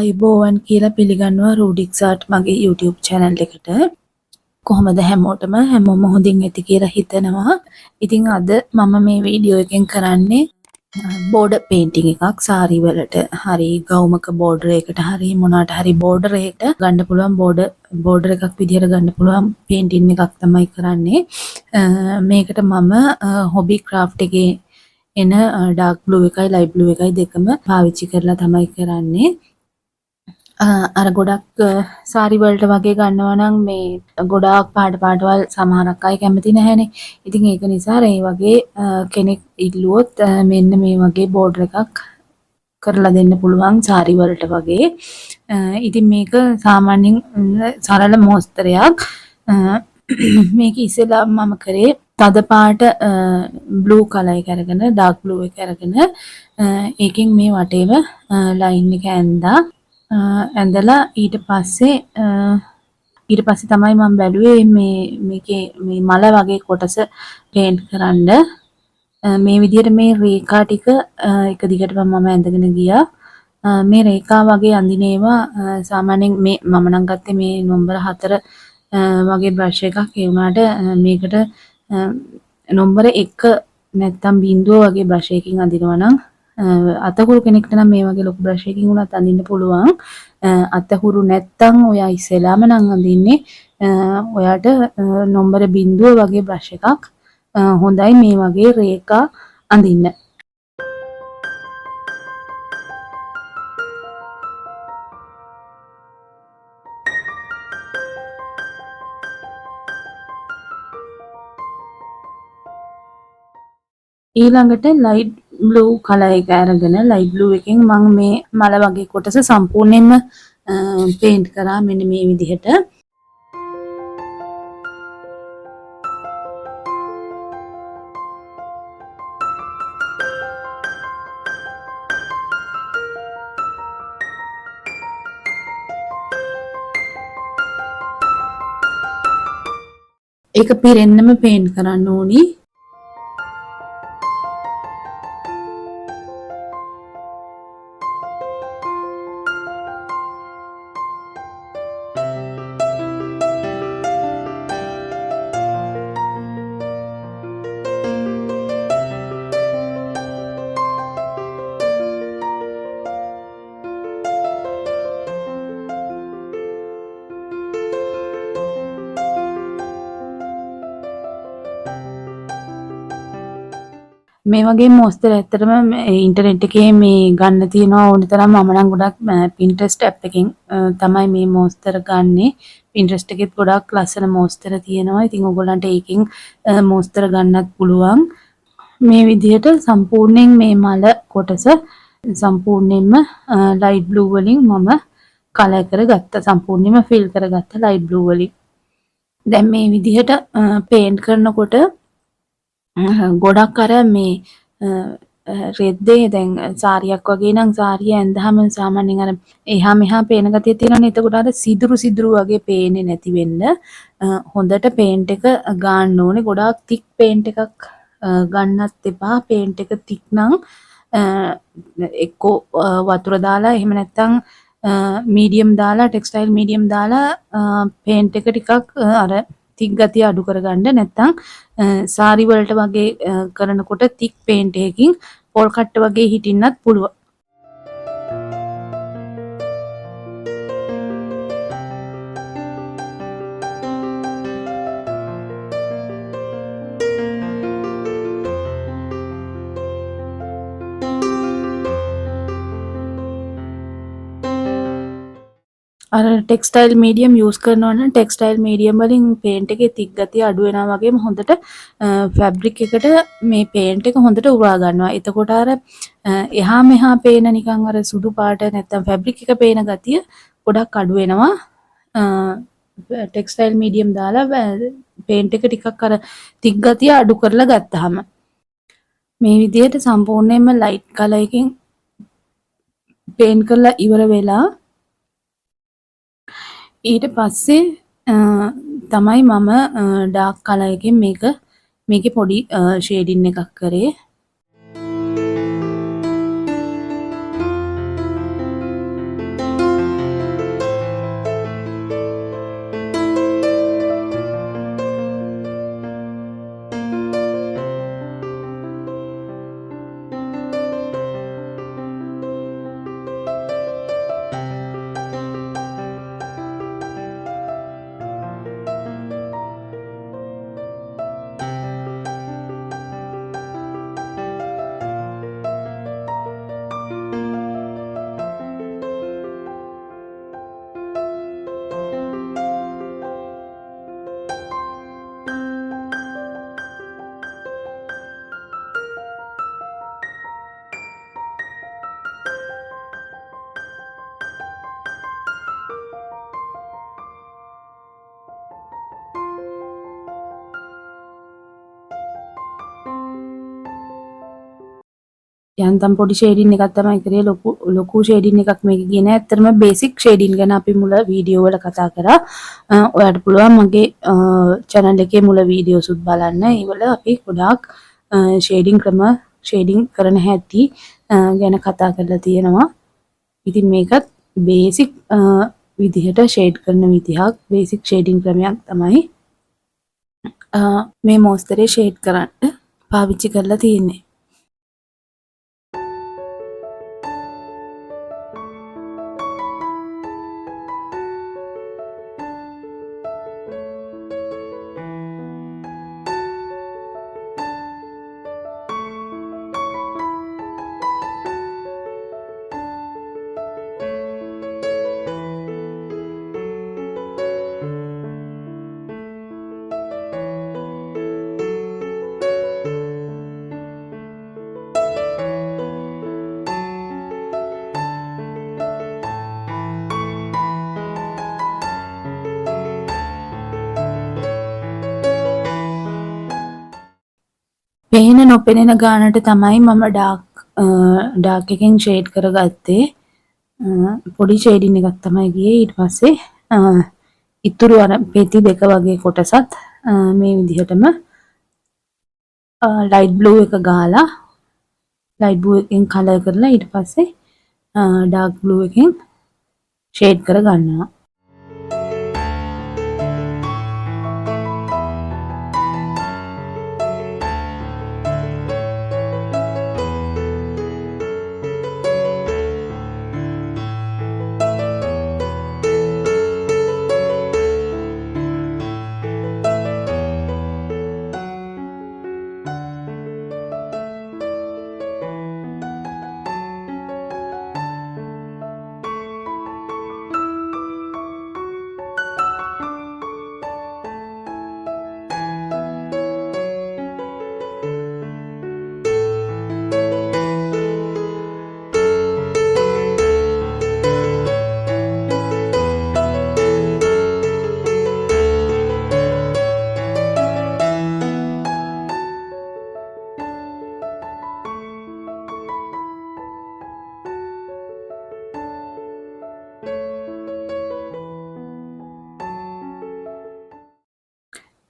ආයුබෝවන් කියලා පිළිගන්නවා රූඩික්ස් ආර්ට් මගේ YouTube channel එකට. කොහොමද හැමෝම හොඳින් ඇති කියලා හිතනවා. ඉතින් අද මම මේ වීඩියෝ එකෙන් කරන්නේ බෝඩර් පේන්ටිං එකක් සාරි වලට හරි ගවුමක බෝඩර් එකකට හරි මොනවාට හරි බෝඩර් එකට ගන්න පුළුවන් බෝඩර් එකක් විදිහට ගන්න පුළුවන් පේන්ටිං එකක් තමයි කරන්නේ. මේකට මම හොබි ක්‍රාෆ්ට් එකේ එන ඩාර්ක් බ්ලූ එකයි ලයිට් බ්ලූ එකයි දෙකම පාවිච්චි කරලා තමයි කරන්නේ. අර ගොඩක් සාරි වලට වගේ ගන්නවා නම් මේ ගොඩාක් පාටවල් සමහරක් අය කැමති නැහැනේ. ඉතින් ඒක නිසා මේ වගේ කෙනෙක් ඉල්ලුවොත් මෙන්න මේ වගේ බෝඩර් එකක් කරලා දෙන්න පුළුවන් සාරි වලට වගේ. ඉතින් මේක සාමාන්‍යයෙන් සරල මෝස්තරයක්. මේක ඉස්සෙල්ලා මම කරේ තද පාට බ්ලූ කලර් එක අරගෙන ඩාර්ක් බ්ලූ එක අරගෙන ඒකෙන් මේ වටේම ලයින් එක ඇඳලා ඊට පස්සේ තමයි මම බැලුවේ මේකේ මේ මල වගේ කොටස පේන්ට් කරන්න. මේ විදිහට මේ රේඛා ටික එක දිගටම මම ඇඳගෙන ගියා. මේ රේඛා වගේ අඳින ඒවා සාමාන්‍යයෙන් මේ මම නම් ගත්තේ මේ නම්බර 4 වගේ බ්‍රෂ් එකක්. ඒ වුණාට මේකට නම්බර 1 නැත්තම් බිංදුව වගේ බ්‍රෂ් එකකින් අඳිනවා නම් අතහුරු කෙනෙක්ට නම් මේ වගේ ලොකු බ්‍රෂ් එකකින් උනත් අඳින්න පුළුවන්. අතහුරු නැත්තම් ඔයා ඉස්සෙල්ලාම නම් අඳින්නේ ඔයාට නම්බර බිංදුව වගේ බ්‍රෂ් එකක් හොඳයි මේ වගේ රේඛා අඳින්න. ඊළඟට ලයිට් බ්ලූ කලර් එක අරගෙන ලයිට් බ්ලූ එකෙන් මම මේ මල වගේ කොටස සම්පූර්ණයෙන්ම පේන්ට් කරා මෙන්න මේ විදිහට. ඒක පිරෙන්නම පේන්ට් කරන්න ඕනි. මේ වගේ මෝස්තර ඇත්තටම ඉන්ටර්නෙට් එකේ මේ ගන්න තියෙනවා ඕන තරම්. මම නම් ගොඩක් Pinterest app එකෙන් තමයි මේ මෝස්තර ගන්නෙ. Pinterest එකෙත් ගොඩක් ලස්සන මෝස්තර තියෙනවා. ඉතින් ඔයගොල්ලන්ට ඒකෙන් මෝස්තර ගන්නත් පුළුවන්. මේ විදිහට සම්පූර්ණයෙන් මේ මල කොටස සම්පූර්ණයෙන්ම ලයිට් බ්ලූ වලින් මම කලර් කරගත්තා. සම්පූර්ණයෙන්ම ෆිල් කරගත්තා ලයිට් බ්ලූ වලින්. දැන් මේ විදිහට පේන්ට් කරනකොට ගොඩක් අර මේ රෙද්දේ දැන් සාරියක් වගේ නම් සාරිය ඇඳහම සාමාන්‍යයෙන් අර එහා මෙහා පේන ගතිය තියෙනවනේ. එතකොට අර සිදුරු වගේ පේන්නේ නැති වෙන්න හොඳට පේන්ට් එක ගන්න ඕනේ. ගොඩාක් තික් පේන්ට් එකක් ගන්නත් එපා. පේන්ට් එක තික් නම් එක්කෝ වතුර දාලා එහෙම නැත්නම් මීඩියම් දාලා ටෙක්ස්ටයිල් මීඩියම් දාලා පේන්ට් එක ටිකක් අර තික් ගතිය අඩු කරගන්න. නැත්නම් සාරි වලට වගේ කරනකොට තික් පේන්ට් එකකින් පොල් කට්ට වගේ හිටින්නත් පුළුවන්. අර ටෙක්ස්ටයිල් මීඩියම් යූස් කරනවා නම් ටෙක්ස්ටයිල් මීඩියම් වලින් පේන්ට් එකේ තික් ගතිය අඩු වෙනවා වගේම හොඳට ෆැබ්‍රික් එකට මේ පේන්ට් එක හොඳට උරා ගන්නවා. එතකොට අර එහා මෙහා පේන නිකන් අර සුදු පාට නැත්තම් ෆැබ්‍රික් එක පේන ගතිය ගොඩක් අඩු වෙනවා. ටෙක්ස්ටයිල් මීඩියම් දාලා පේන්ට් එක ටිකක් අර තික් ගතිය අඩු කරලා ගත්තාම මේ විදිහට සම්පූර්ණයෙන්ම ලයිට් කලර් එකකින් පේන්ට් කරලා ඉවර වෙලා ඊට පස්සේ තමයි මම ඩාර්ක් කලර් එකෙන් මේකේ පොඩි ෂේඩින් එකක් කරේ. යන්තම් පොඩි ෂේඩින් එකක් තමයි කරේ ලොකු ෂේඩින් එකක් මේක ගියේ නෑ. ඇත්තටම බේසික් ෂේඩින් ගැන අපි මුල වීඩියෝ වල කතා කරා. ඔයාලට පුළුවන් මගේ channel එකේ මුල වීඩියෝස් උත් බලන්න. ඒවල අපි ගොඩාක් ෂේඩින් කරන හැටි ගැන කතා කරලා තියෙනවා. ඉතින් මේකත් බේසික් විදිහට ෂේඩ් කරන විදිහක් බේසික් ෂේඩින් ක්‍රමයක් තමයි මේ මොස්තරේ ෂේඩ් කරන්න පාවිච්චි කරලා තියෙන්නේ. පේන නොපෙනෙන ගානට තමයි මම ඩාර්ක් එකෙන් ෂේඩ් කරගත්තේ. පොඩි ෂේඩින් එකක් තමයි ගියේ. ඊට පස්සේ ඉතුරු අර පෙති දෙක වගේ කොටසත් මේ විදිහටම ලයිට් බ්ලූ එක ගාලා ලයිට් බ්ලූ එකෙන් කලර් කරලා ඊට පස්සේ ඩාර්ක් බ්ලූ එකෙන් ෂේඩ් කර ගන්නවා.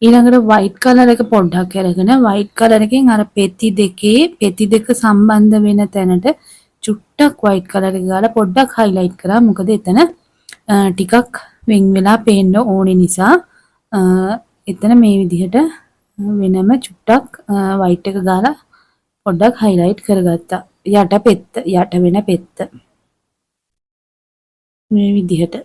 ඊළඟට වයිට් කලර් එක පොඩ්ඩක් අරගෙන වයිට් කලර් එකෙන් අර පෙති දෙක සම්බන්ධ වෙන තැනට චුට්ටක් වයිට් කලර් එක ගාලා පොඩ්ඩක් හයිලයිට් කරා. මොකද එතන ටිකක් වෙන් වෙලා පේන්න ඕනේ නිසා එතන මේ විදිහට වෙනම චුට්ටක් වයිට් එක ගාලා පොඩ්ඩක් හයිලයිට් කරගත්තා. යට වෙන පෙත්ත මේ විදිහට.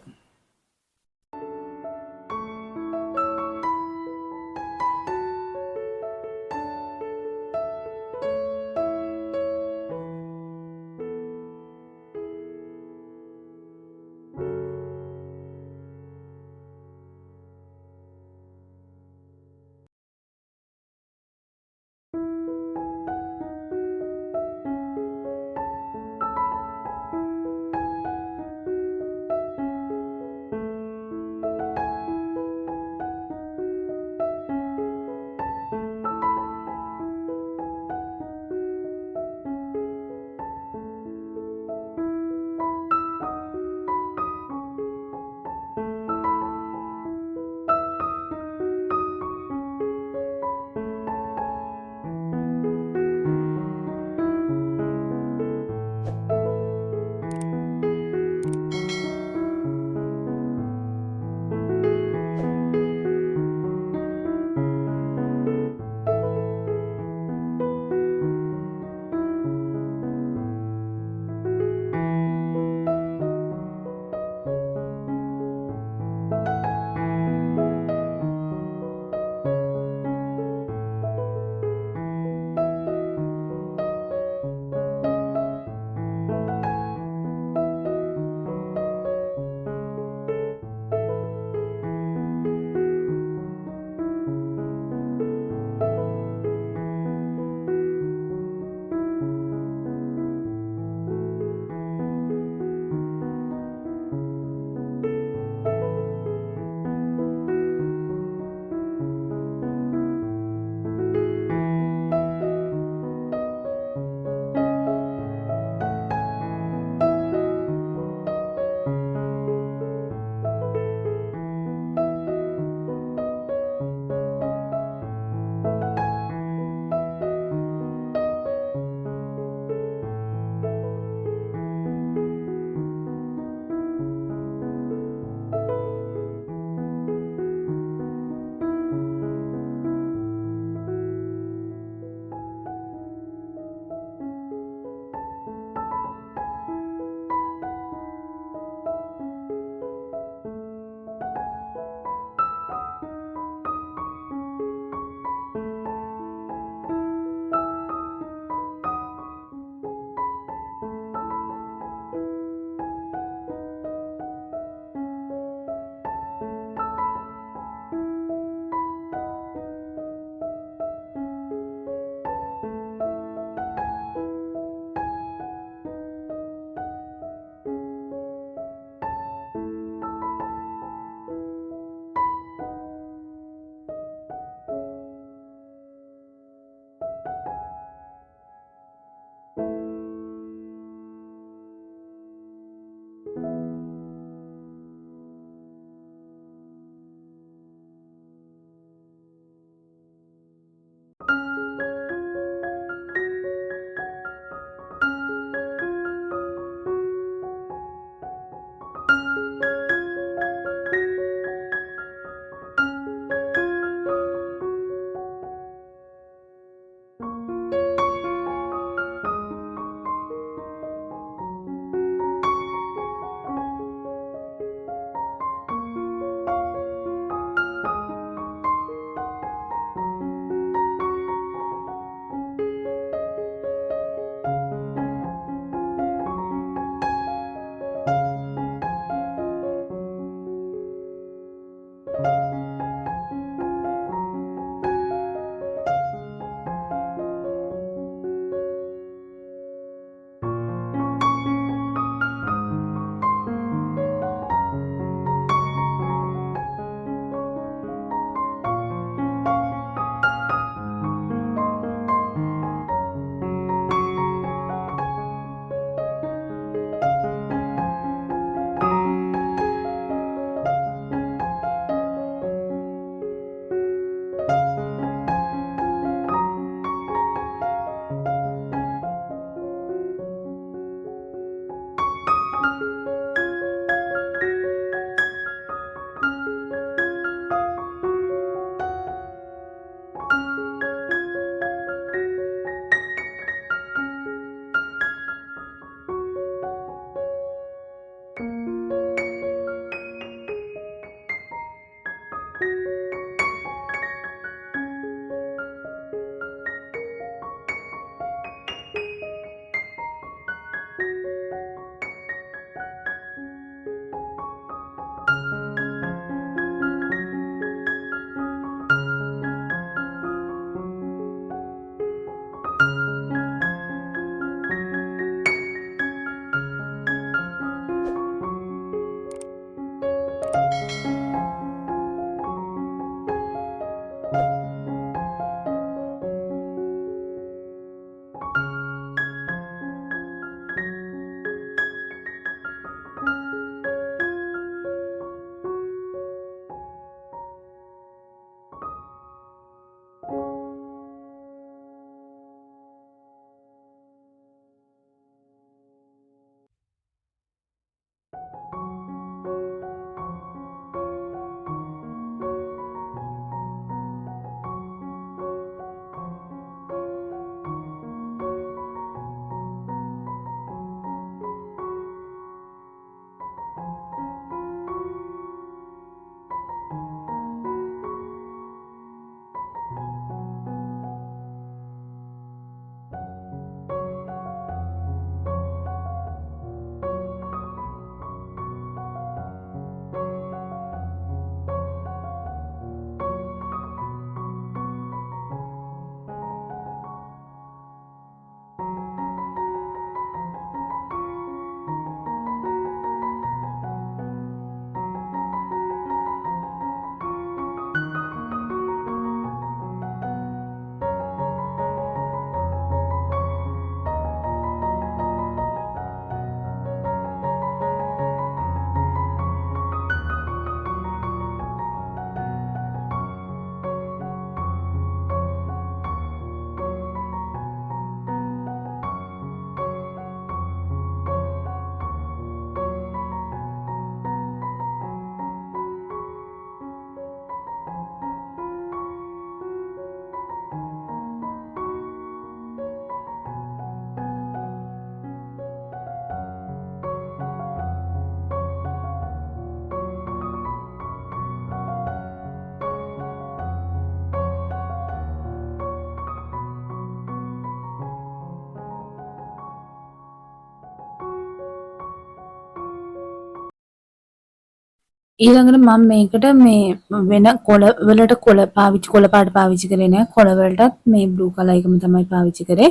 ඊළඟට මම මේකට මේ වෙන කොළ වලට කොළ පාට පාවිච්චි කරේ නෑ. කොළ වලටත් මේ බ්ලූ කලර් එකම තමයි පාවිච්චි කරේ.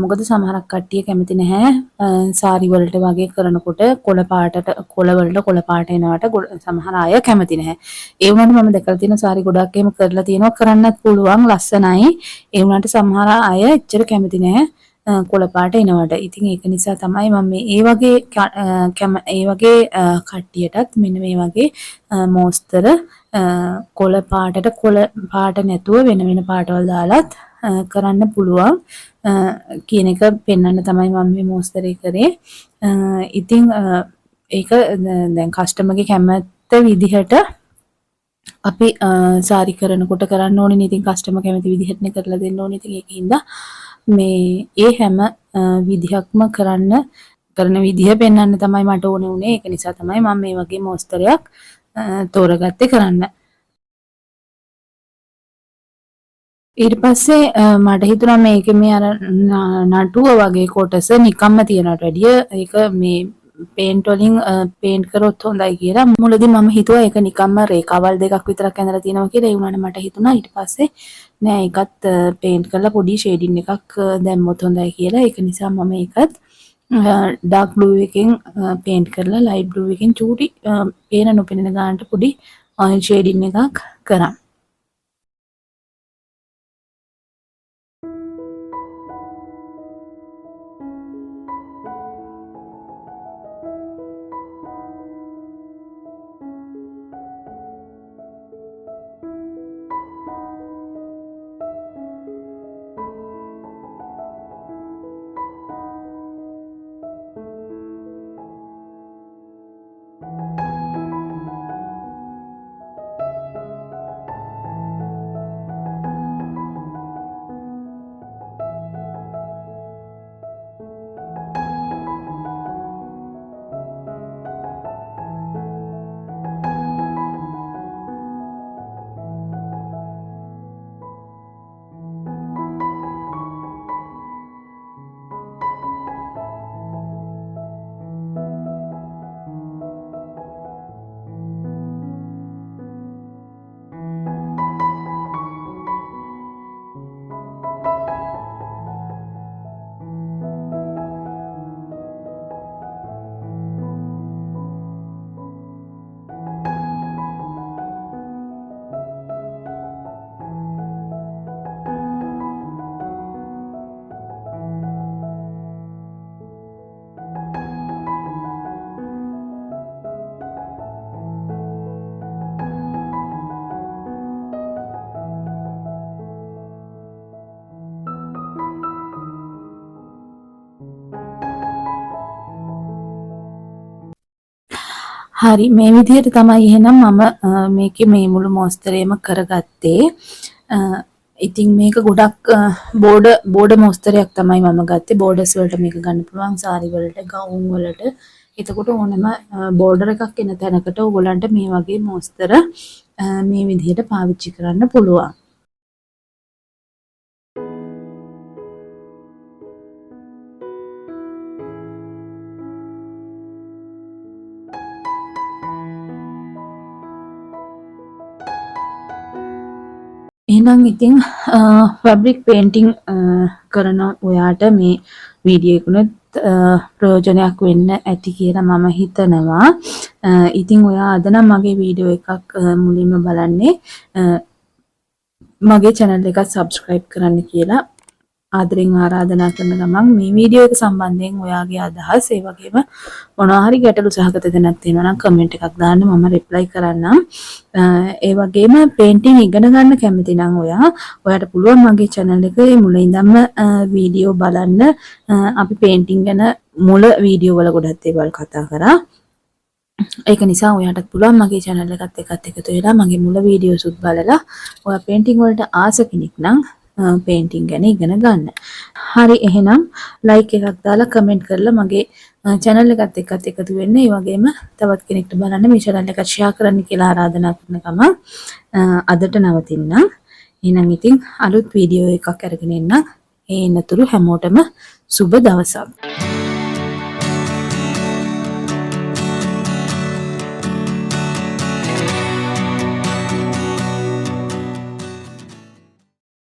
මොකද සමහරක් කට්ටිය කැමති නැහැ සාරි වලට වගේ කරනකොට කොළ වලට කොළ පාට එනවට සමහර අය කැමති නැහැ. ඒ වුණාට මම දැකලා තියෙන සාරි ගොඩක් එහෙම කරලා තියෙනවා. කරන්නත් පුළුවන් ලස්සනයි. ඒ වුණාට සමහර අය එච්චර කැමති නැහැ. කොළ පාට එනවට. ඉතින් ඒක නිසා තමයි මම මේ ඒ වගේ කට්ටියටත් මෙන්න මේ වගේ මෝස්තර කොළ පාට නැතුව වෙන පාටවල් දාලත් කරන්න පුළුවන් කියන එක පෙන්වන්න තමයි මම මේ මෝස්තරේ කරේ. ඉතින් ඒක දැන් කස්ටමර්ගේ කැමැත්ත විදිහට අපි සාරි කරනකොට කරන්න ඕනේ නේ. ඉතින් කස්ටමර් කැමති විදිහටනේ කරලා දෙන්න ඕනේ. ඉතින් ඒකින්ද මේ ඒ හැම විදිහක්ම කරන විදිහ පෙන්වන්න තමයි මට ඕනේ උනේ. ඒක නිසා තමයි මම මේ වගේ මෝස්තරයක් තෝරගත්තේ කරන්න. ඊට පස්සේ මට හිතුණා මේකේ මේ අර නටුව වගේ කොටස නිකම්ම තියනට වැඩිය ඒක මේ පේන්ට් වලින් පේන්ට් කරොත් හොඳයි කියලා. මුලදී මම හිතුවා ඒක නිකම්ම රේඛාවල් දෙකක් විතරක් ඇඳලා තියෙනවා කියලා. ඒ වුණාට මට හිතුණා ඊට පස්සේ නෑ ඒකත් පේන්ට් කරලා පොඩි ෂේඩින් එකක් දැම්මොත් හොඳයි කියලා. ඒක නිසා මම ඒකත් ඩාර්ක් බ්ලූ එකෙන් පේන්ට් කරලා ලයිට් බ්ලූ එකෙන් චූටි පේන නොපෙනෙන ගානට පොඩි ඔරෙන්ජ් ෂේඩින් එකක් කරා. හරි මේ විදිහට තමයි එහෙනම් මම මේකේ මේ මුළු මෝස්තරේම කරගත්තේ. ඉතින් මේක ගොඩක් බෝඩ මෝස්තරයක් තමයි මම ගත්තේ. බෝඩර්ස් වලට මේක ගන්න පුළුවන් සාරි වලට, ගවුම් වලට. එතකොට ඕනම බෝඩර් එකක් එන තැනකට ඔයගොල්ලන්ට මේ වගේ මෝස්තර මේ විදිහට පාවිච්චි කරන්න පුළුවන්. එහෙනම් ඉතින් ෆැබ්‍රික් පේන්ටිං කරන ඔයාට මේ වීඩියෝ එකනොත් ප්‍රයෝජනයක් වෙන්න ඇති කියලා මම හිතනවා. ඉතින් ඔයා අද නම් මගේ වීඩියෝ එකක් මුලින්ම බලන්නේ මගේ channel එක subscribe කරන්න කියලා ආදරෙන් ආරාධනා කරන ගමන් මේ වීඩියෝ එක සම්බන්ධයෙන් ඔයාගේ අදහස් ඒ වගේම මොනවා හරි ගැටලු සහගත දෙයක් තියෙනවා නම් කමෙන්ට් එකක් දාන්න මම රිප්ලයි කරන්නම්. ඒ වගේම පේන්ටිං ඉගෙන ගන්න කැමති නම් ඔයාට පුළුවන් මගේ channel එකේ මුල ඉඳන්ම වීඩියෝ බලන්න. අපි පේන්ටිං ගැන මුල වීඩියෝ වල ගොඩක් දේවල් කතා කරා. ඒක නිසා ඔයාටත් පුළුවන් මගේ channel එකත් එකතු වෙලා මගේ මුල වීඩියෝස් උත් බලලා ඔයා පේන්ටිං වලට ආස කෙනෙක් නම් පේන්ටිං ගැන ඉගෙන ගන්න. හරි එහෙනම් ලයික් එකක් දාලා කමෙන්ට් කරලා මගේ channel එකත් එකතු වෙන්න. ඒ වගේම තවත් කෙනෙක්ට බලන්න මේ channel එක share කරන්න කියලා ආරාධනා කරන ගමන් අදට නවතින්නම්. එහෙනම් ඉතින් අලුත් වීඩියෝ එකක් අරගෙන එන්න. ඒ එනතුරු හැමෝටම සුබ දවසක්.